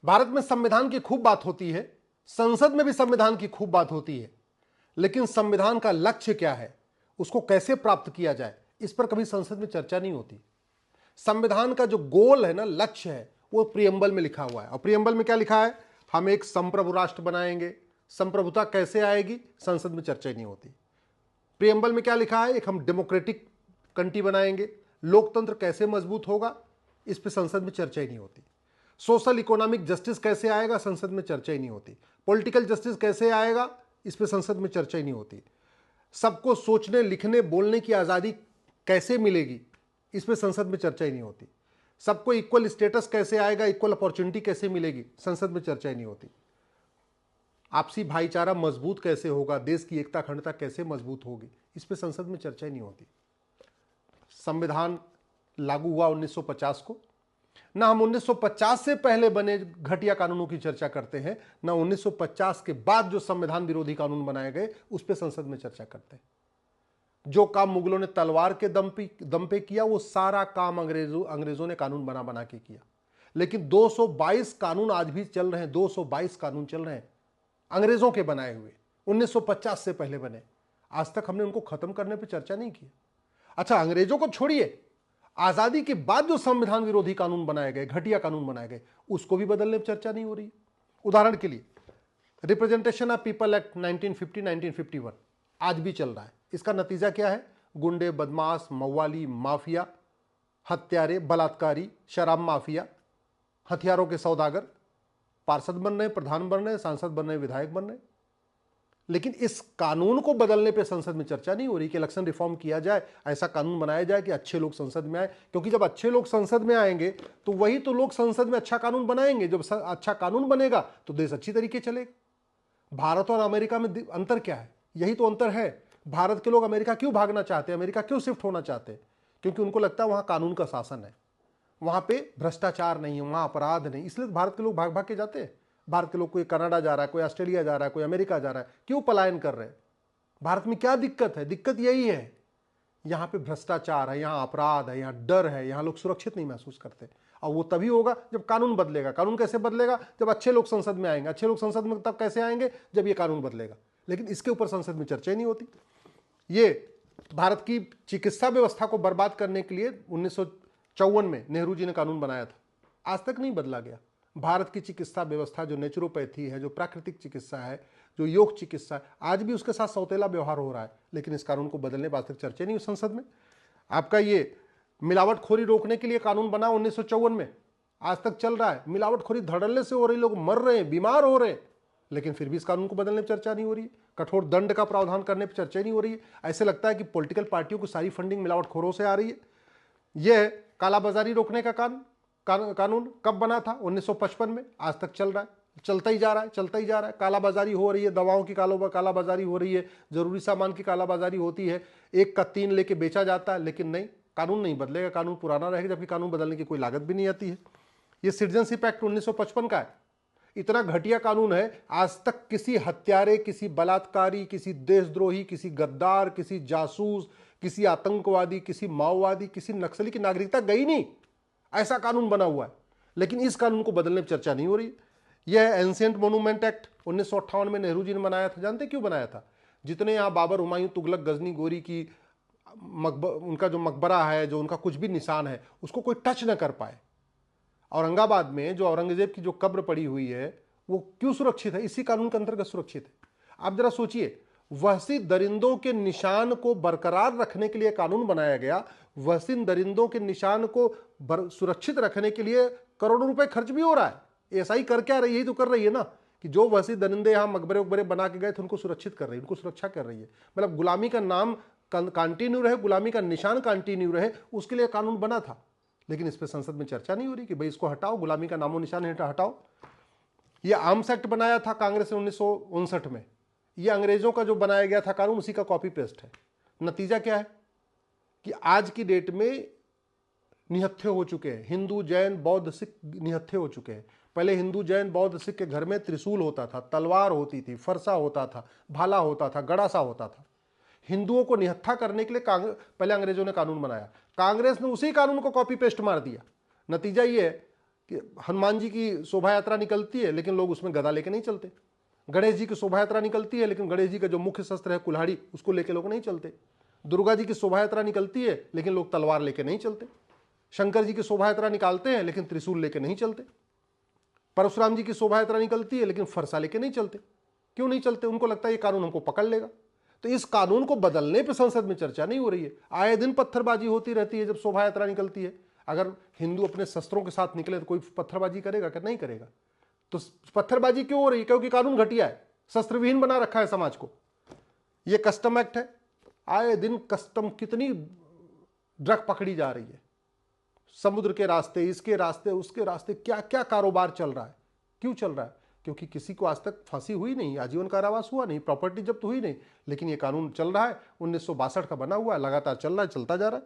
भारत में संविधान की खूब बात होती है, संसद में भी संविधान की खूब बात होती है, लेकिन संविधान का लक्ष्य क्या है, उसको कैसे प्राप्त किया जाए, इस पर कभी संसद में चर्चा नहीं होती। संविधान का जो गोल है ना, लक्ष्य है, वो प्रियम्बल में लिखा हुआ है। और प्रियम्बल में क्या लिखा है? हम एक संप्रभु राष्ट्र बनाएंगे। संप्रभुता कैसे आएगी, संसद में चर्चा ही नहीं होती। प्रियम्बल में क्या लिखा है? एक हम डेमोक्रेटिक कंट्री बनाएंगे। लोकतंत्र कैसे मजबूत होगा, इस पर संसद में चर्चा ही नहीं होती। सोशल इकोनॉमिक जस्टिस कैसे आएगा, संसद में चर्चा ही नहीं होती। पॉलिटिकल जस्टिस कैसे आएगा, इस पर संसद में चर्चा ही नहीं होती। सबको सोचने, लिखने, बोलने की आज़ादी कैसे मिलेगी, इस पर संसद में चर्चा ही नहीं होती। सबको इक्वल स्टेटस कैसे आएगा, इक्वल अपॉर्चुनिटी कैसे मिलेगी, संसद में चर्चा ही नहीं होती। आपसी भाईचारा मजबूत कैसे होगा, देश की एकता अखंडता कैसे मजबूत होगी, इस पर संसद में चर्चा ही नहीं होती। संविधान लागू हुआ 1950 को, ना हम 1950 से पहले बने घटिया कानूनों की चर्चा करते हैं, ना 1950 के बाद जो संविधान विरोधी कानून बनाए गए उस पर संसद में चर्चा करते हैं। जो काम मुगलों ने तलवार के दम पे किया, वो सारा काम अंग्रेजों ने कानून बना बना के किया। लेकिन 222 कानून आज भी चल रहे हैं, 222 कानून चल रहे हैं अंग्रेजों के बनाए हुए, 1950 से पहले बने। आज तक हमने उनको खत्म करने पर चर्चा नहीं की। अच्छा, अंग्रेजों को छोड़िए, आजादी के बाद जो संविधान विरोधी कानून बनाए गए, घटिया कानून बनाए गए, उसको भी बदलने पर चर्चा नहीं हो रही। उदाहरण के लिए रिप्रेजेंटेशन ऑफ पीपल एक्ट 1950 1951 आज भी चल रहा है। इसका नतीजा क्या है? गुंडे, बदमाश, मवाली, माफिया, हत्यारे, बलात्कारी, शराब माफिया, हथियारों के सौदागर पार्षद बन रहे, प्रधान बन रहे, सांसद बन रहे, विधायक बन रहे। लेकिन इस कानून को बदलने पे संसद में चर्चा नहीं हो रही कि इलेक्शन रिफॉर्म किया जाए, ऐसा कानून बनाया जाए कि अच्छे लोग संसद में आए। क्योंकि जब अच्छे लोग संसद में आएंगे तो वही तो लोग संसद में अच्छा कानून बनाएंगे। जब अच्छा कानून बनेगा तो देश अच्छी तरीके चलेगा। भारत और अमेरिका में अंतर क्या है? यही तो अंतर है। भारत के लोग अमेरिका क्यों भागना चाहते हैं, अमेरिका क्यों शिफ्ट होना चाहते हैं? क्योंकि उनको लगता है वहां कानून का शासन है, वहां पे भ्रष्टाचार नहीं है, वहां अपराध नहीं। इसलिए भारत के लोग भाग भाग के जाते हैं। भारत के लोग, कोई कनाडा जा रहा है, कोई ऑस्ट्रेलिया जा रहा है, कोई अमेरिका जा रहा है। क्यों पलायन कर रहे हैं? भारत में क्या दिक्कत है? दिक्कत यही है, यहां पे भ्रष्टाचार है, यहां अपराध है, यहां डर है, यहां लोग सुरक्षित नहीं महसूस करते। और वो तभी होगा जब कानून बदलेगा। कानून कैसे बदलेगा? जब अच्छे लोग संसद में आएंगे। अच्छे लोग संसद में तब कैसे आएंगे? जब ये कानून बदलेगा। लेकिन इसके ऊपर संसद में चर्चा ही नहीं होती। ये भारत की चिकित्सा व्यवस्था को बर्बाद करने के लिए 1954 में नेहरू जी ने कानून बनाया था, आज तक नहीं बदला गया। भारत की चिकित्सा व्यवस्था जो नेचुरोपैथी है, जो प्राकृतिक चिकित्सा है, जो योग चिकित्सा है, आज भी उसके साथ सौतेला व्यवहार हो रहा है। लेकिन इस कानून को बदलने पर आज तक चर्चा नहीं हुई संसद में। आपका ये मिलावटखोरी रोकने के लिए कानून बना 1954 में, आज तक चल रहा है। मिलावटखोरी धड़ल्ले से हो रही, लोग मर रहे हैं, बीमार हो रहे हैं, लेकिन फिर भी इस कानून को बदलने पर चर्चा नहीं हो रही है। कठोर दंड का प्रावधान करने पर चर्चा नहीं हो रही है। ऐसे लगता है कि पॉलिटिकल पार्टियों की सारी फंडिंग मिलावटखोरों से आ रही है। यह कालाबाजारी रोकने का कानून कब बना था? 1955 में। आज तक चल रहा है, चलता ही जा रहा है, चलता ही जा रहा है। कालाबाजारी हो रही है, दवाओं की कालाबाजारी हो रही है, जरूरी सामान की कालाबाजारी होती है, एक का तीन लेके बेचा जाता है। लेकिन नहीं, कानून नहीं बदलेगा, कानून पुराना रहेगा, जबकि कानून बदलने की कोई लागत भी नहीं आती है। ये सिटीजनशिप एक्ट 1955 का है। इतना घटिया कानून है, आज तक किसी हत्यारे, किसी बलात्कारी, किसी देशद्रोही, किसी गद्दार, किसी जासूस, किसी आतंकवादी, किसी माओवादी, किसी नक्सली की नागरिकता गई नहीं। ऐसा कानून बना हुआ है, लेकिन इस कानून को बदलने पर चर्चा नहीं हो रही। यह एंशिएंट मोनूमेंट एक्ट 1958 में नेहरू जी ने बनाया था। जानते क्यों बनाया था? जितने यहाँ बाबर, हुमायूं, तुगलक, गजनी, गोरी की उनका जो मकबरा है, जो उनका कुछ भी निशान है, उसको कोई टच न कर पाए। औरंगाबाद में जो औरंगजेब की जो कब्र पड़ी हुई है, वो क्यों सुरक्षित है? इसी कानून के अंतर्गत सुरक्षित है। आप जरा सोचिए, वहशी दरिंदों के निशान को बरकरार रखने के लिए कानून बनाया गया। वहशी दरिंदों के निशान को सुरक्षित रखने के लिए करोड़ों रुपए खर्च भी हो रहा है। ऐसा ही कर क्या रही है? यही तो कर रही है ना, कि जो वहशी दरिंदे यहां मकबरे उकबरे बना के गए थे, उनको सुरक्षित कर रही है, उनको सुरक्षा कर रही है। मतलब गुलामी का नाम कंटिन्यू रहे, गुलामी का निशान कंटिन्यू रहे, उसके लिए कानून बना था। लेकिन इस पर संसद में चर्चा नहीं हो रही कि भाई इसको हटाओ, गुलामी का नामो निशान हटाओ। ये आर्म्स एक्ट बनाया था कांग्रेस ने 1959 में। ये अंग्रेजों का जो बनाया गया था कानून, उसी का कॉपी पेस्ट है। नतीजा क्या है कि आज की डेट में निहत्थे हो चुके हैं। हिंदू, जैन, बौद्ध, सिख निहत्थे हो चुके हैं। पहले हिंदू, जैन, बौद्ध, सिख के घर में त्रिशूल होता था, तलवार होती थी, फरसा होता था, भाला होता था, गड़ासा होता था। हिंदुओं को निहत्था करने के लिए पहले अंग्रेजों ने कानून बनाया, कांग्रेस ने उसी कानून को कॉपी पेस्ट मार दिया। नतीजा ये है कि हनुमान जी की शोभा यात्रा निकलती है लेकिन लोग उसमें गदा लेके नहीं चलते। गणेश जी की शोभा यात्रा निकलती है लेकिन गणेश जी का जो मुख्य शस्त्र है कुल्हाड़ी, उसको लेके लोग नहीं चलते। दुर्गा जी की शोभा यात्रा निकलती है लेकिन लोग तलवार लेके नहीं चलते। शंकर जी की शोभा यात्रा निकालते हैं लेकिन त्रिशूल लेके नहीं चलते। परशुराम जी की शोभा यात्रा निकलती है लेकिन फरसा लेके नहीं चलते। क्यों नहीं चलते? उनको लगता है ये कानून हमको पकड़ लेगा। तो इस कानून को बदलने पर संसद में चर्चा नहीं हो रही है। आए दिन पत्थरबाजी होती रहती है जब शोभा यात्रा निकलती है। अगर हिंदू अपने शस्त्रों के साथ निकले तो कोई पत्थरबाजी करेगा क्या? नहीं करेगा। तो पत्थरबाजी क्यों हो रही है? क्योंकि कानून घटिया है, शस्त्रविहीन बना रखा है समाज को। यह कस्टम एक्ट है। आए दिन कस्टम कितनी ड्रग पकड़ी जा रही है, समुद्र के रास्ते, इसके रास्ते, उसके रास्ते, क्या क्या कारोबार चल रहा है। क्यों चल रहा है? क्योंकि किसी को आज तक फांसी हुई नहीं, आजीवन कारावास हुआ नहीं, प्रॉपर्टी जब्त हुई नहीं, लेकिन यह कानून चल रहा है। 1962 का बना हुआ है, लगातार चल रहा है, चलता जा रहा है।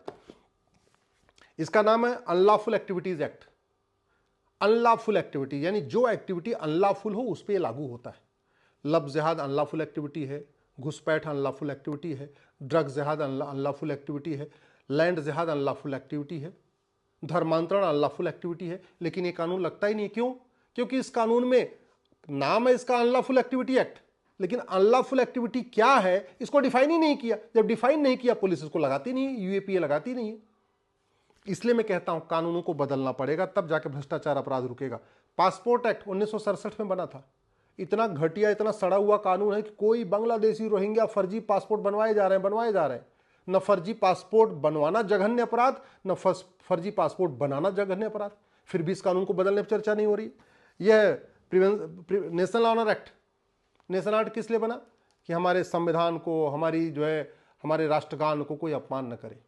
इसका नाम है unlawful activities act. Unlawful activity यानी जो एक्टिविटी अनलॉफुल हो उस पर लागू होता है। लब जिहाद अनलॉफुल एक्टिविटी है, घुसपैठ अनलॉफुल एक्टिविटी है, ड्रग जिहाद अनलॉफुल एक्टिविटी है, लैंड जिहाद अनलॉफुल एक्टिविटी है, धर्मांतरण अनलॉफुल एक्टिविटी है। लेकिन ये कानून लगता ही नहीं। क्यों? क्योंकि इस कानून में नाम है इसका अनलॉफुल एक्टिविटी एक्ट, लेकिन अनलॉफुल एक्टिविटी क्या है इसको डिफाइन ही नहीं किया। जब डिफाइन नहीं किया, पुलिस इसको लगाती नहीं है, यूएपीए लगाती नहीं है। इसलिए मैं कहता हूं कानूनों को बदलना पड़ेगा, तब जाके भ्रष्टाचार अपराध रुकेगा। पासपोर्ट एक्ट 1967 में बना था। इतना घटिया, इतना सड़ा हुआ कानून है कि कोई बांग्लादेशी, रोहिंग्या फर्जी पासपोर्ट बनवाए जा रहे हैं। न फर्जी पासपोर्ट बनवाना जघन्य अपराध, न फर्जी पासपोर्ट बनाना जघन्य अपराध। फिर भी इस कानून को बदलने पर चर्चा नहीं हो रही। यह national honour act, national honour किस लिए बना? कि हमारे संविधान को, हमारी जो है हमारे राष्ट्रगान को कोई अपमान न करे।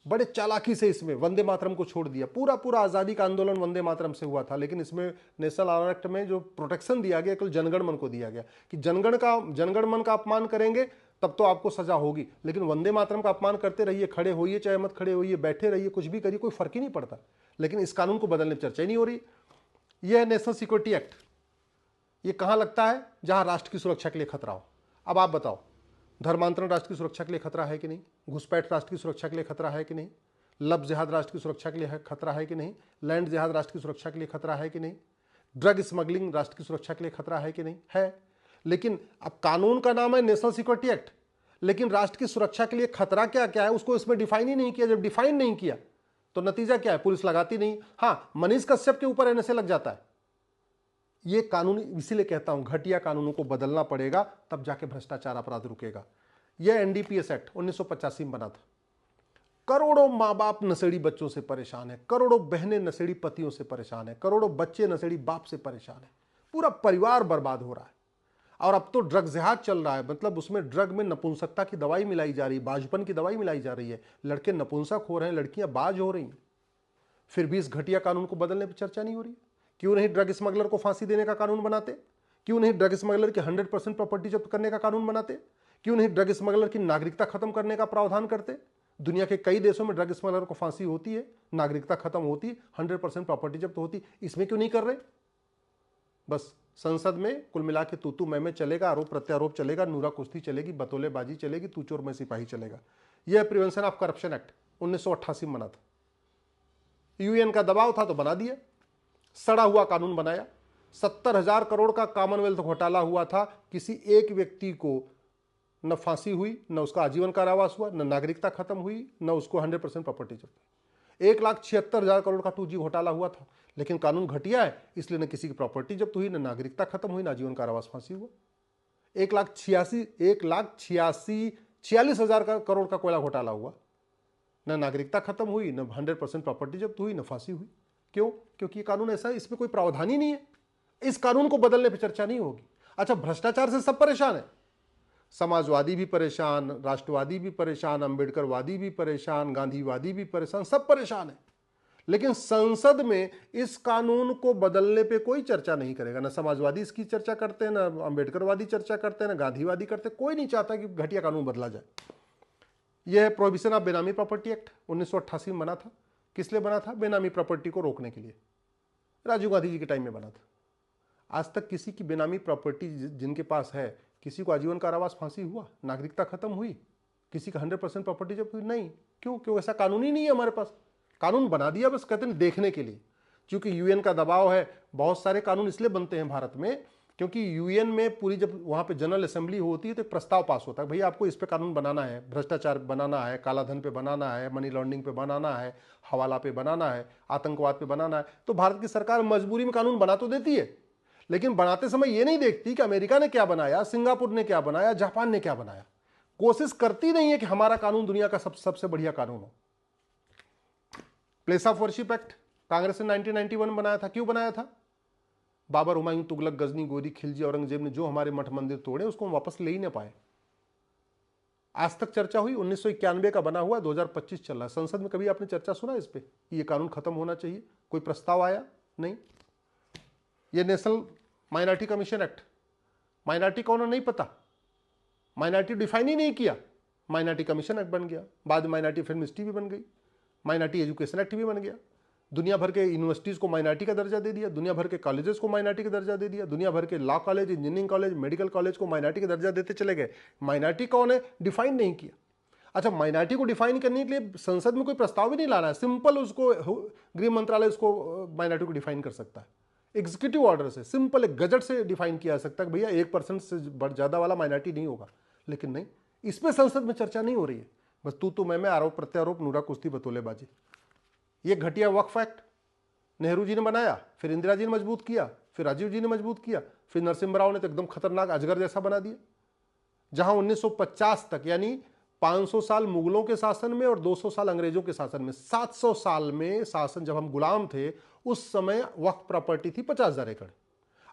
बड़े चालाकी से इसमें वंदे मातरम को छोड़ दिया। पूरा आजादी का आंदोलन वंदे मातरम से हुआ था, लेकिन इसमें नेशनल ऑनर एक्ट में जो प्रोटेक्शन दिया गया केवल जनगण मन को दिया गया कि जनगण मन का अपमान करेंगे तब तो आपको सजा होगी, लेकिन वंदे मातरम का अपमान करते रहिए, खड़े होइए चाहे मत खड़े होइए, बैठे रहिए, कुछ भी करिए, कोई फर्क ही नहीं पड़ता। लेकिन इस कानून को बदलने पर चर्चा ही नहीं हो रही। यह है नेशनल सिक्योरिटी एक्ट। ये कहां लगता है? जहां राष्ट्र की सुरक्षा के लिए खतरा हो। अब आप बताओ, धर्मांतरण राष्ट्र की सुरक्षा के लिए खतरा है कि नहीं? घुसपैठ राष्ट्र की सुरक्षा के लिए खतरा है कि नहीं? लब जिहाद राष्ट्र की सुरक्षा के लिए खतरा है कि नहीं? लैंड जिहाद राष्ट्र की सुरक्षा के लिए खतरा है कि नहीं? ड्रग स्मगलिंग राष्ट्र की सुरक्षा के लिए खतरा है कि नहीं? है। लेकिन अब कानून का नाम है नेशनल सिक्योरिटी एक्ट, लेकिन राष्ट्र की सुरक्षा के लिए खतरा क्या क्या है उसको इसमें डिफाइन ही नहीं किया। जब डिफाइन नहीं किया तो नतीजा क्या है? पुलिस लगाती नहीं। हां, मनीष कश्यप के ऊपर एनएसए लग जाता है। यह कानून, इसीलिए कहता हूं घटिया कानूनों को बदलना पड़ेगा, तब जाके भ्रष्टाचार अपराध रुकेगा। यह एनडीपीएस एक्ट 1985 में बना था। करोड़ों माँ बाप नशेड़ी बच्चों से परेशान है, करोड़ों बहनें नशेड़ी पतियों से परेशान है, करोड़ों बच्चे नशेड़ी बाप से परेशान है, पूरा परिवार बर्बाद हो रहा है। और अब तो ड्रग जिहाद चल रहा है, मतलब उसमें ड्रग में नपुंसकता की दवाई मिलाई जा रही है, बाजपन की दवाई मिलाई जा रही है। लड़के नपुंसक हो रहे हैं, लड़कियां बाज हो रही हैं। फिर भी इस घटिया कानून को बदलने पर चर्चा नहीं हो रही। क्यों नहीं ड्रग स्मगलर को फांसी देने का कानून बनाते? क्यों नहीं ड्रग स्मगलर की 100% प्रॉपर्टी जब्त करने का कानून बनाते? क्यों नहीं ड्रग स्मगलर की नागरिकता खत्म करने का प्रावधान करते? दुनिया के कई देशों में ड्रग स्मगलर को फांसी होती है, नागरिकता खत्म होती, 100% प्रॉपर्टी जब्त होती। इसमें क्यों नहीं कर रहे? बस संसद में कुल मिला के तू मैं चलेगा, आरोप प्रत्यारोप चलेगा, नूरा कुश्ती चलेगी, बतौलेबाजी चलेगी, तू चोर मैं सिपाही चलेगा। यह प्रिवेंशन ऑफ करप्शन एक्ट 1988 में बना था। यूएन का दबाव था तो बना दिया, सड़ा हुआ कानून बनाया। 70,000 करोड़ का कॉमनवेल्थ घोटाला हुआ था, किसी एक व्यक्ति को न फांसी हुई, न उसका आजीवन कारावास हुआ, न नागरिकता खत्म हुई, न उसको 100% प्रॉपर्टी जब्त। 1,76,000 करोड़ का 2G घोटाला हुआ था, लेकिन कानून घटिया है, इसलिए न किसी की प्रॉपर्टी जब्त हुई, न नागरिकता खत्म हुई, न आजीवन कारावास फांसी हुआ। 1,46,000 करोड़ का कोयला घोटाला हुआ, न नागरिकता खत्म हुई, न 100% प्रॉपर्टी जब्त हुई, न फांसी हुई। क्यों? क्योंकि ये कानून ऐसा है, इसमें कोई प्रावधान ही नहीं है। इस कानून को बदलने पर चर्चा नहीं होगी। अच्छा, भ्रष्टाचार से सब परेशान है, समाजवादी भी परेशान, राष्ट्रवादी भी परेशान, अंबेडकरवादी भी परेशान, गांधीवादी भी परेशान, सब परेशान है। लेकिन संसद में इस कानून को बदलने पे कोई चर्चा नहीं करेगा। ना समाजवादी इसकी चर्चा करते हैं, ना अंबेडकरवादी चर्चा करते हैं, ना गांधीवादी करते। कोई नहीं चाहता कि घटिया कानून बदला जाए। यह प्रोहिबिशन ऑफ बेनामी प्रॉपर्टी एक्ट 1988 में बना था। किस लिए बना था? बेनामी प्रॉपर्टी को रोकने के लिए। राजीव गांधी जी के टाइम में बना था। आज तक किसी की बेनामी प्रॉपर्टी जिनके पास है, किसी को आजीवन कारावास फांसी हुआ, नागरिकता खत्म हुई, किसी का 100% प्रॉपर्टी जब हुई? नहीं। क्यों? क्यों? ऐसा कानून ही नहीं है हमारे पास। कानून बना दिया बस, कहते हैं देखने के लिए। क्योंकि यूएन का दबाव है। बहुत सारे कानून इसलिए बनते हैं भारत में क्योंकि यूएन में पूरी जब वहां पे जनरल असेंबली होती है तो एक प्रस्ताव पास होता है, भैया आपको इस पे कानून बनाना है, भ्रष्टाचार बनाना है, कालाधन पे बनाना है, मनी लॉन्ड्रिंग पे बनाना है, हवाला पे बनाना है, आतंकवाद पे बनाना है। तो भारत की सरकार मजबूरी में कानून बना तो देती है, लेकिन बनाते समय यह नहीं देखती कि अमेरिका ने क्या बनाया, सिंगापुर ने क्या बनाया, जापान ने क्या बनाया। कोशिश करती नहीं है कि हमारा कानून दुनिया का सबसे बढ़िया कानून हो। Place of worship act Congress ने 1991 में बनाया था। क्यों बनाया था? बाबर, हुमायूं, तुगलक, गजनी, गोरी, खिलजी, औरंगजेब ने जो हमारे मठ मंदिर तोड़े उसको हम वापस ले ही ना पाए। आज तक चर्चा हुई, 1991 का बना हुआ, 2025 चल रहा है। संसद में कभी आपने चर्चा सुना इस पे ये कानून खत्म होना चाहिए? कोई प्रस्ताव आया नहीं। ये national minority commission act, minority कौन है नहीं पता, माइनॉरिटी डिफाइन ही नहीं किया, माइनॉरिटी कमीशन एक्ट बन गया। बाद में माइनॉरिटी फिल्म मिनिस्ट्री भी बन गई, माइनॉरिटी एजुकेशन एक्ट भी बन गया। दुनिया भर के यूनिवर्सिटीज को माइनॉरिटी का दर्जा दे दिया, दुनिया भर के कॉलेजेस को माइनॉरिटी का दर्जा दे दिया, दुनिया भर के law college, engineering college, medical college को माइनॉरिटी का दर्जा देते चले गए। माइनॉरिटी कौन है डिफाइन नहीं किया। अच्छा, माइनॉरिटी को डिफाइन करने के लिए संसद में कोई प्रस्ताव भी नहीं लाना है, सिंपल उसको गृह मंत्रालय उसको माइनॉरिटी को डिफाइन कर सकता है। एग्जीक्यूटिव ऑर्डर से, सिंपल एक गजट से डिफाइन किया जा सकता है कि भैया 1% से ज्यादा वाला माइनॉरिटी नहीं होगा। लेकिन नहीं, इस पर संसद में चर्चा नहीं हो रही है। बस तू मैं, आरोप प्रत्यारोप, नूरा कुश्ती, बतौलेबाजी। ये घटिया वक्फ एक्ट नेहरू जी ने बनाया, फिर इंदिरा जी ने मजबूत किया, फिर राजीव जी ने मजबूत किया, फिर नरसिम्हा राव ने तो एकदम खतरनाक अजगर जैसा बना दिया। जहां 1950 तक यानी 500 साल मुगलों के शासन में और 200 साल अंग्रेजों के शासन में, 700 साल में शासन जब हम गुलाम थे, उस समय वक्फ प्रॉपर्टी थी 50,000 एकड़।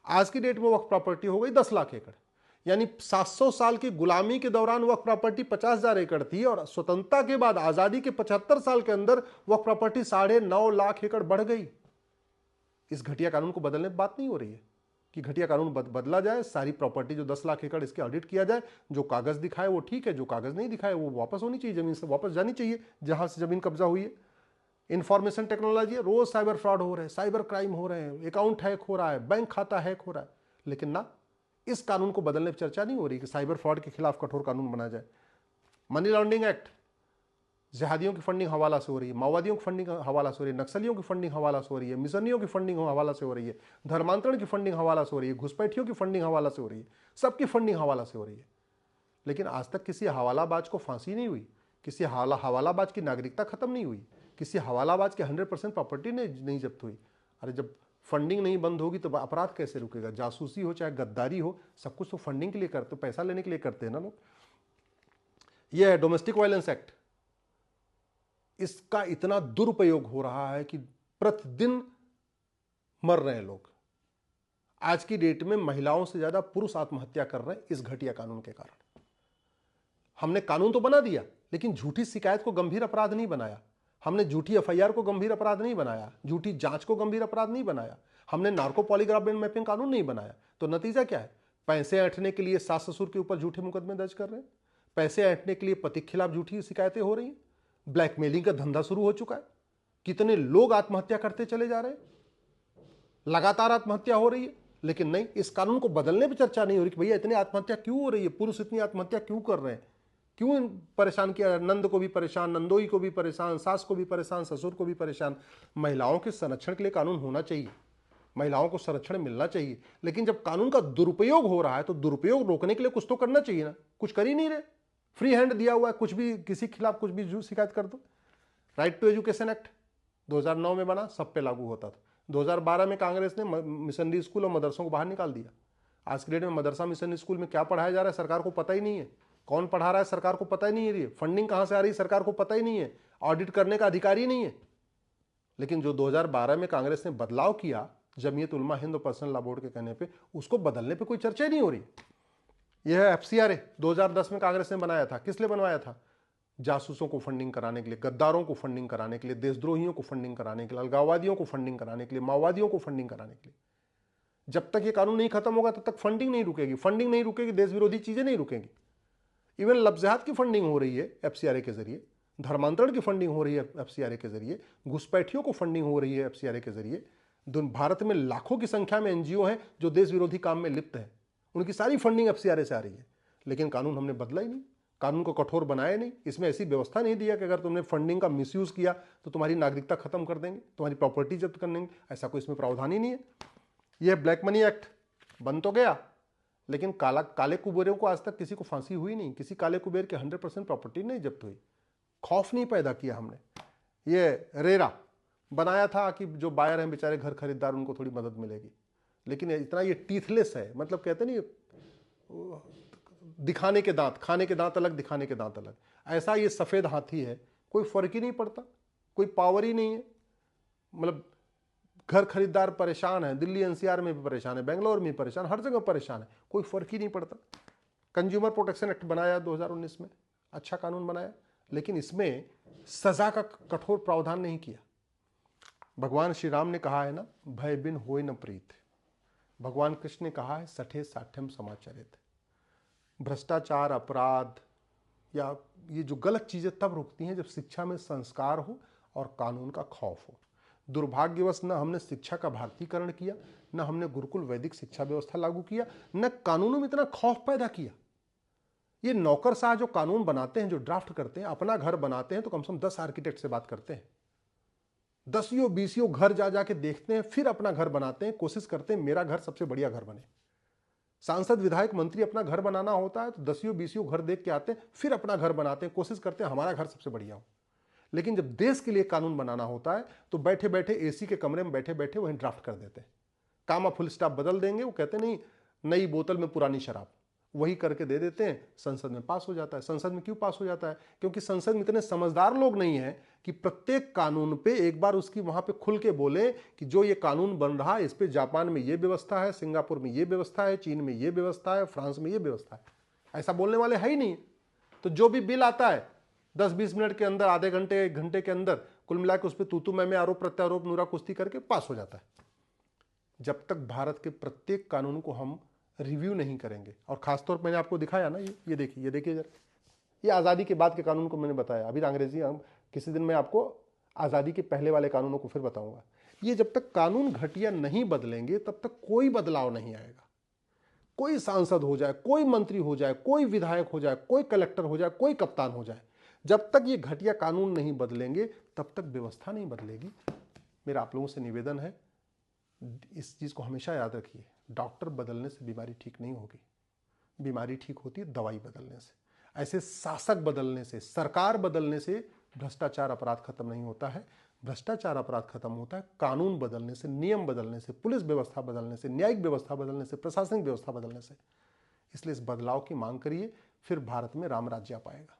आज की डेट में वक्फ प्रॉपर्टी हो गई 10 लाख एकड़। यानी 700 साल की गुलामी के दौरान वक्फ प्रॉपर्टी 50,000 एकड़ थी और स्वतंत्रता के बाद आजादी के 75 साल के अंदर वक्फ प्रॉपर्टी 9.5 लाख एकड़ बढ़ गई। इस घटिया कानून को बदलने की बात नहीं हो रही है कि घटिया कानून बदला जाए, सारी प्रॉपर्टी जो 10 लाख एकड़ इसके ऑडिट किया जाए, जो कागज दिखाए वो ठीक है, जो कागज नहीं दिखाए वो वापस होनी चाहिए, जमीन से वापस जानी चाहिए जहां से जमीन कब्जा हुई है। इंफॉर्मेशन टेक्नोलॉजी है, रोज साइबर फ्रॉड हो रहे हैं, साइबर क्राइम हो रहे हैं, अकाउंट हैक हो रहा है, बैंक खाता हैक हो रहा है, लेकिन ना, इस कानून को बदलने पर चर्चा नहीं हो रही कि साइबर फ्रॉड के खिलाफ कठोर कानून बना जाए। मनी लॉन्ड्रिंग एक्ट, जिहादियों की फंडिंग हवाला से हो रही है, माओवादियों की फंडिंग हवाला से हो रही है, नक्सलियों की फंडिंग हवाला से हो रही है, मिशनियों की फंडिंग हवाला से हो रही है, धर्मांतरण की फंडिंग हवाला से हो रही है, घुसपैठियों की फंडिंग हवाला से हो रही है, सबकी फंडिंग हवाला से हो रही है। लेकिन आज तक किसी हवालाबाज को फांसी नहीं हुई, किसी हवालाबाज की नागरिकता खत्म नहीं हुई, किसी हवालाबाज की 100% प्रॉपर्टी नहीं जब्त हुई। अरे जब फंडिंग नहीं बंद होगी तो अपराध कैसे रुकेगा? जासूसी हो चाहे गद्दारी हो, सब कुछ तो फंडिंग के लिए करते, पैसा लेने के लिए करते हैं ना लोग। यह है डोमेस्टिक वायलेंस एक्ट। इसका इतना दुरुपयोग हो रहा है कि प्रतिदिन मर रहे हैं लोग। आज की डेट में महिलाओं से ज्यादा पुरुष आत्महत्या कर रहे हैं इस घटिया कानून के कारण। हमने कानून तो बना दिया, लेकिन झूठी शिकायत को गंभीर अपराध नहीं बनाया, हमने झूठी एफआईआर को गंभीर अपराध नहीं बनाया, झूठी जांच को गंभीर अपराध नहीं बनाया, हमने नार्को पॉलीग्राफ मैपिंग कानून नहीं बनाया। तो नतीजा क्या है? पैसे ऐंठने के लिए सास ससुर के ऊपर झूठे मुकदमे दर्ज कर रहे हैं, पैसे ऐंठने के लिए पति के खिलाफ झूठी शिकायतें हो रही हैं, ब्लैकमेलिंग का धंधा शुरू हो चुका है, कितने लोग आत्महत्या करते चले जा रहे हैं, लगातार आत्महत्या हो रही है। लेकिन नहीं, इस कानून को बदलने पर चर्चा नहीं हो रही कि भैया इतनी आत्महत्या क्यों हो रही है, पुरुष इतनी आत्महत्या क्यों कर रहे हैं, क्यों परेशान किया? नंद को भी परेशान, नंदोई को भी परेशान, सास को भी परेशान, ससुर को भी परेशान। महिलाओं के संरक्षण के लिए कानून होना चाहिए, महिलाओं को संरक्षण मिलना चाहिए, लेकिन जब कानून का दुरुपयोग हो रहा है तो दुरुपयोग रोकने के लिए कुछ तो करना चाहिए ना। कुछ कर ही नहीं रहे, फ्री हैंड दिया हुआ है, कुछ भी किसी के खिलाफ कुछ भी शिकायत कर दो। राइट टू एजुकेशन एक्ट 2009 में बना, सब पे लागू होता था। 2012 में कांग्रेस ने मिशनरी स्कूल और मदरसों को बाहर निकाल दिया। आज के डेट में मदरसा मिशनरी स्कूल में क्या पढ़ाया जा रहा है सरकार को पता ही नहीं है, कौन पढ़ा रहा है सरकार को पता ही नहीं है, फंडिंग कहां से आ रही है सरकार को पता ही नहीं है, ऑडिट करने का अधिकार ही नहीं है। लेकिन जो 2012 में कांग्रेस ने बदलाव किया जमीयत उलमा हिंद और पर्सनल लॉ बोर्ड के कहने पे, उसको बदलने पे कोई चर्चा ही नहीं हो रही। यह है एफसीआरए, 2010 में कांग्रेस ने बनाया था। किस लिए बनवाया था? जासूसों को फंडिंग कराने के लिए, गद्दारों को फंडिंग कराने के लिए, देशद्रोहियों को फंडिंग कराने के लिए, अलगाववादियों को फंडिंग कराने के लिए, माओवादियों को फंडिंग कराने के लिए। जब तक ये कानून नहीं खत्म होगा तब तक फंडिंग नहीं रुकेगी, फंडिंग नहीं रुकेगी, देश विरोधी चीजें नहीं रुकेंगी। इवन लफ्जियात की फंडिंग हो रही है एफसीआरए के जरिए, धर्मांतरण की फंडिंग हो रही है एफसीआरए के जरिए, घुसपैठियों को फंडिंग हो रही है एफसीआरए के जरिए। भारत में लाखों की संख्या में एनजीओ हैं जो देश विरोधी काम में लिप्त है, उनकी सारी फंडिंग एफसीआरए से आ रही है। लेकिन कानून हमने बदला ही नहीं, कानून को कठोर बनाया नहीं, इसमें ऐसी व्यवस्था नहीं दिया कि अगर तुमने फंडिंग का मिसयूज किया तो तुम्हारी नागरिकता खत्म कर देंगे, तुम्हारी प्रॉपर्टी जब्त कर देंगे, ऐसा कोई इसमें प्रावधान ही नहीं है। यह ब्लैक मनी एक्ट बन तो गया, लेकिन काले कुबेरों को आज तक किसी को फांसी हुई नहीं, किसी काले कुबेर के 100% प्रॉपर्टी नहीं जब्त हुई, खौफ नहीं पैदा किया हमने। ये रेरा बनाया था कि जो बायर हैं बेचारे घर खरीदार, उनको थोड़ी मदद मिलेगी, लेकिन इतना ये टीथलेस है, मतलब कहते नहीं दिखाने के दांत, खाने के दांत अलग, दिखाने के दांत अलग, ऐसा ये सफेद हाथी है, कोई फर्क ही नहीं पड़ता, कोई पावर ही नहीं है। मतलब घर खरीदार परेशान है, दिल्ली एनसीआर में भी परेशान है, बेंगलोर में भी परेशान, हर जगह परेशान है, कोई फर्क ही नहीं पड़ता। कंज्यूमर प्रोटेक्शन एक्ट बनाया 2019 में, अच्छा कानून बनाया, लेकिन इसमें सजा का कठोर प्रावधान नहीं किया। भगवान श्री राम ने कहा है ना, भय बिन होय न प्रीत। भगवान कृष्ण ने कहा है, सठे साठ्यम समाचरित। भ्रष्टाचार, अपराध या ये जो गलत चीजें तब रुकती हैं जब शिक्षा में संस्कार हो और कानून का खौफ हो। दुर्भाग्यवश न हमने शिक्षा का भारतीकरण किया, न हमने गुरुकुल वैदिक शिक्षा व्यवस्था लागू किया, न कानूनों में इतना खौफ पैदा किया। ये नौकरशाह जो कानून बनाते हैं, जो ड्राफ्ट करते हैं, अपना घर बनाते हैं तो कम से कम 10 आर्किटेक्ट से बात करते हैं, 10 घर जा जाके देखते हैं, फिर अपना घर बनाते हैं, कोशिश करते हैं मेरा घर सबसे बढ़िया घर बने। सांसद, विधायक, मंत्री अपना घर बनाना होता है तो 10 घर देख के आते हैं, फिर अपना घर बनाते हैं, कोशिश करते हैं हमारा घर सबसे बढ़िया हो। लेकिन जब देश के लिए कानून बनाना होता है तो बैठे बैठे एसी के कमरे में बैठे बैठे वहीं ड्राफ्ट कर देते हैं, कामा फुल स्टॉप बदल देंगे, वो कहते नहीं नई बोतल में पुरानी शराब, वही करके दे देते हैं, संसद में पास हो जाता है। संसद में क्यों पास हो जाता है? क्योंकि संसद में इतने समझदार लोग नहीं हैं कि प्रत्येक कानून पे एक बार उसकी वहां पे खुल के बोले कि जो ये कानून बन रहा है इस पे जापान में ये व्यवस्था है, सिंगापुर में ये व्यवस्था है, चीन में ये व्यवस्था है, फ्रांस में ये व्यवस्था है। ऐसा बोलने वाले है ही नहीं। तो जो भी बिल आता है 10-20 मिनट के अंदर, आधे घंटे, 1 घंटे के अंदर कुल मिला के उस पर तू मैं आरोप प्रत्यारोप, नूरा कुश्ती करके पास हो जाता है। जब तक भारत के प्रत्येक कानून को हम रिव्यू नहीं करेंगे, और खासतौर पर मैंने आपको दिखाया ना, ये देखिए जरा, ये आज़ादी के बाद के कानून को मैंने बताया, अभी अंग्रेजी, हम किसी दिन मैं आपको आज़ादी के पहले वाले कानूनों को फिर बताऊंगा। ये जब तक कानून घटिया नहीं बदलेंगे तब तक कोई बदलाव नहीं आएगा। कोई सांसद हो जाए, कोई मंत्री हो जाए, कोई विधायक हो जाए, कोई कलेक्टर हो जाए, कोई कप्तान हो जाए, जब तक ये घटिया कानून नहीं बदलेंगे तब तक व्यवस्था नहीं बदलेगी। मेरा आप लोगों से निवेदन है, इस चीज़ को हमेशा याद रखिए, डॉक्टर बदलने से बीमारी ठीक नहीं होगी, बीमारी ठीक होती है दवाई बदलने से। ऐसे शासक बदलने से, सरकार बदलने से भ्रष्टाचार अपराध खत्म नहीं होता है। भ्रष्टाचार अपराध खत्म होता है कानून बदलने से, नियम बदलने से, पुलिस व्यवस्था बदलने से, न्यायिक व्यवस्था बदलने से, प्रशासनिक व्यवस्था बदलने से। इसलिए इस बदलाव की मांग करिए, फिर भारत में राम राज्य आ पाएगा।